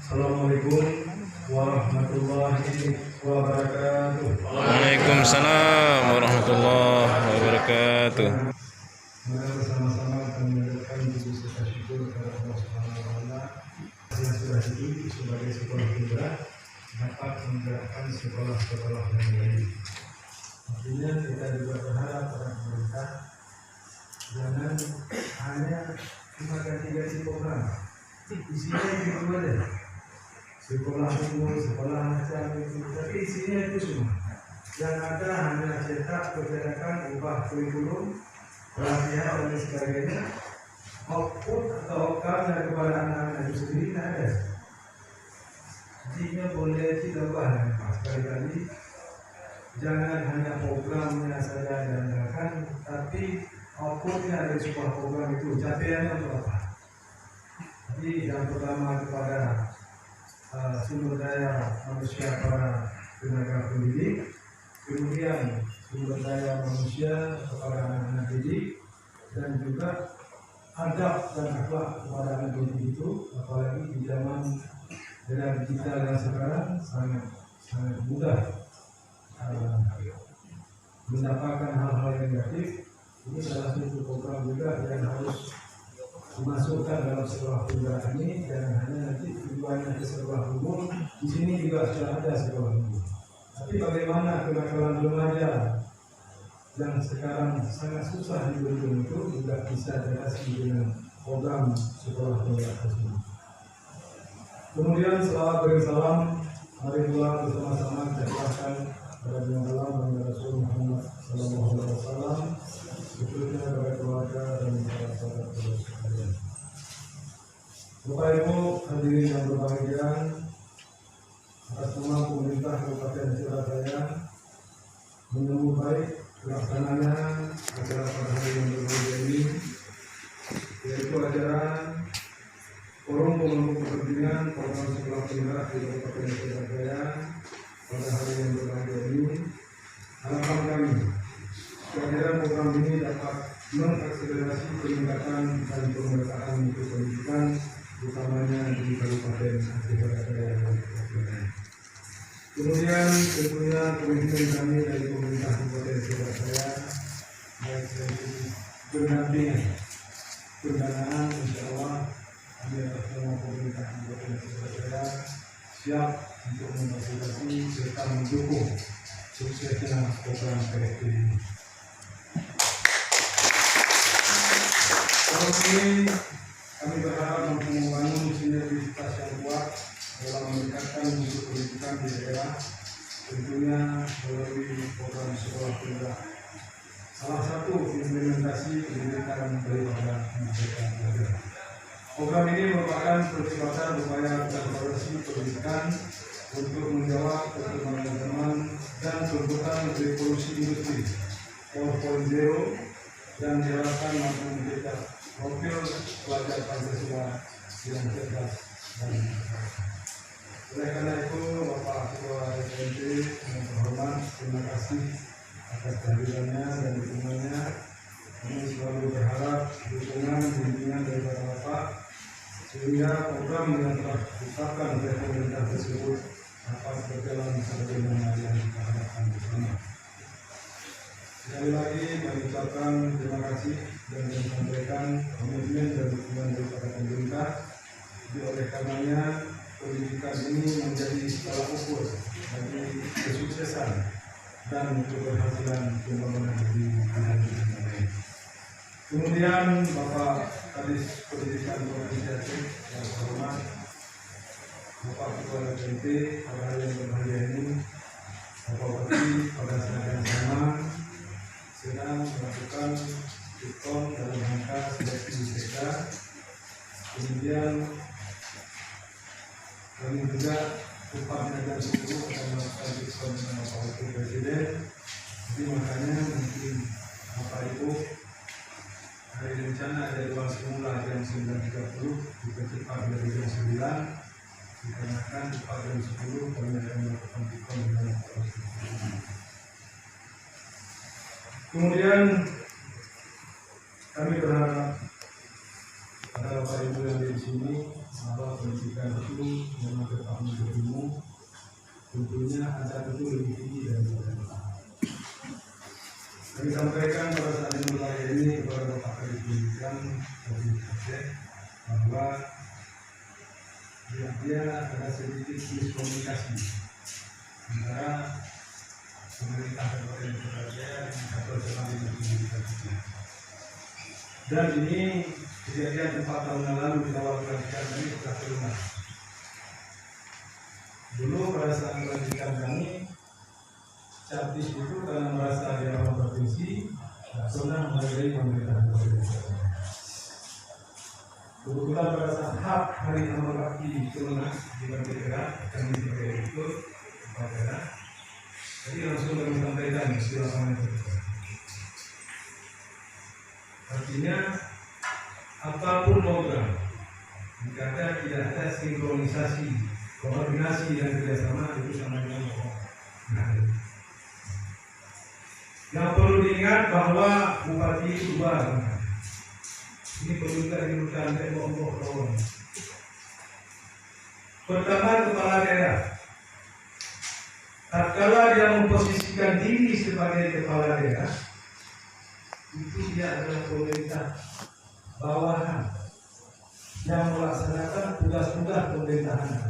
Assalamualaikum warahmatullahi wabarakatuh. Waalaikumsalam warahmatullahi wabarakatuh. Mari bersama-sama kami mengucapkan puji syukur kepada Allah Subhanahu wa taala yang sudah ditunjuk sebagai sekolah penggerak dapat menggerakkan sekolah-sekolah yang lain. Artinya kita juga berharap pada pemerintah jangan hanya cuma ganti-ganti program. Isinya itu aja. Sekolah umum, sekolah macam itu, tapi isinya itu semua. Yang ada hanya cetak, percetakan, ubah kurikulum, pelatihan dan sebagainya. Output atau outcome kepada anak-anak itu sendiri tidak ada. Jika boleh ditambah sekali-kali, jangan hanya programnya saja diandalkan, tapi outputnya dari sebuah program itu capaiannya untuk apa? Jadi yang pertama kepada sumber daya manusia para tenaga pendidik, kemudian sumber daya manusia kepada anak-anak didik, dan juga adab dan akhlak kepada anak didik itu, apalagi di zaman dengan digital yang sekarang sangat mudah mendapatkan hal-hal yang negatif. Ini salah satu program juga yang harus dimasukkan dalam sekolah penggerak ini, dan hanya nanti tujuannya ke sekolah umum. Di sini juga sudah ada sekolah umum. Tapi bagaimana kenakalan remaja yang sekarang sangat susah dibendung itu juga bisa diatasi dengan program sekolah penggerak tersebut. Kemudian selawat berisalam, mari pulang bersama-sama kita serahkan pada Junjungan Agung Rasul Muhammad Sallallahu Alaihi Wasallam, berikutnya kepada keluarga dan para sahabat sekalian. Bapak Ibu hadirin yang berbahagia, atas nama pemerintah Kabupaten Surabaya menyambut baik pelaksananya acara pada hari yang berbahagia ini, yaitu acara Forum Pemangku Kepentingan Program Sekolah Penggerak di Kabupaten Surabaya pada hari yang berbahagia ini. Harapan kami, kehadiran program ini dapat mengakselerasi peningkatan dan pemerataan mutu pendidikan, utamanya di Kabupaten Surabaya. Kemudian tentunya komitmen kami dari pemerintah Kabupaten Surabaya, baik dari pendampingan, pendanaan, insya Allah kami atas nama pemerintah Kabupaten Surabaya siap untuk memfasilitasi serta mendukung suksesnya program PSP ini. Tahun ini kami berharap mampu membangun sinergitas yang kuat dalam meningkatkan mutu pendidikan di daerah, tentunya melalui program sekolah penggerak. Salah satu implementasi pendidikan daripada Merdeka Belajar. Program ini merupakan percepatan upaya transformasi pendidikan untuk menjawab perkembangan zaman dan tuntutan revolusi industri 4.0 dan diharapkan mampu mencetak profil pelajar Pancasila yang cerdas dan oleh karena itu, Bapak Ketua DPRD yang terhormat, terima kasih atas kehadirannya dan dukungannya. Kami selalu berharap dukungan bimbingan daripada Bapak sehingga program yang telah ditetapkan oleh pemerintah tersebut dapat berjalan sebagaimana yang kita harapkan bersama. Sekali lagi kami ucapkan terima kasih dan menyampaikan komitmen dan dukungan daripada pemerintah. Oleh karenanya pendidikan ini menjadi skala ukur bagi kesuksesan dan keberhasilan pembangunan di bidang lain. Kemudian Bapak Kadis Pendidikan Provinsi Aceh yang terhormat, Bapak Ketua DPRD pada hari yang berbahagia ini, Bapak Bupati pada saat yang sama sedang melakukan diskon dalam rangka seleksi TK. Kemudian kami juga upahnya jam 10 akan melakukan diskon dengan Bapak Wakil Presiden. Jadi makanya mungkin Bapak Ibu hari rencana ada ruang semula jam 9.30 dipercepat dari jam 9 dikarenakan upah jam 10 kami akan melakukan diskon dengan Bapak Wakil Presiden. Kemudian kami berharap pada Bapak Ibu yang ada di sini bahwa pendidikan itu memang tetap berilmu, tentunya ada itu lebih tinggi dari kita. Kami sampaikan pada saat dimulai ini kepada Bapak Kadis Pendidikan bahwa dia ada sedikit miskomunikasi antara pemerintah Kabupaten Surabaya dan kantor cabang dinas pendidikan kita. Dan ini kejadian 4 tahun yang lalu di awal pelantikan kami sudah terlunak. Dulu pada saat pelantikan kami, Captis itu karena merasa di awal provinsi tidak pernah menghargai pemerintahan provinsi. Kebetulan pada saat hak hari amal bakti terlunak di Banten Daerah, kami sebagai itu kepada jadi langsung kami sampaikan silakan itu. Artinya apapun program, jika tidak ada sinkronisasi, koordinasi dan kerjasama itu sama dengan bohong. Yang perlu diingat bahwa bupati itu baru. Ini perlu kita ingatkan bohong. Pertama, kepala daerah. Tatkala dia memposisikan diri sebagai kepala daerah, itu dia adalah pemerintah bawahan yang melaksanakan tugas-tugas pemerintahan.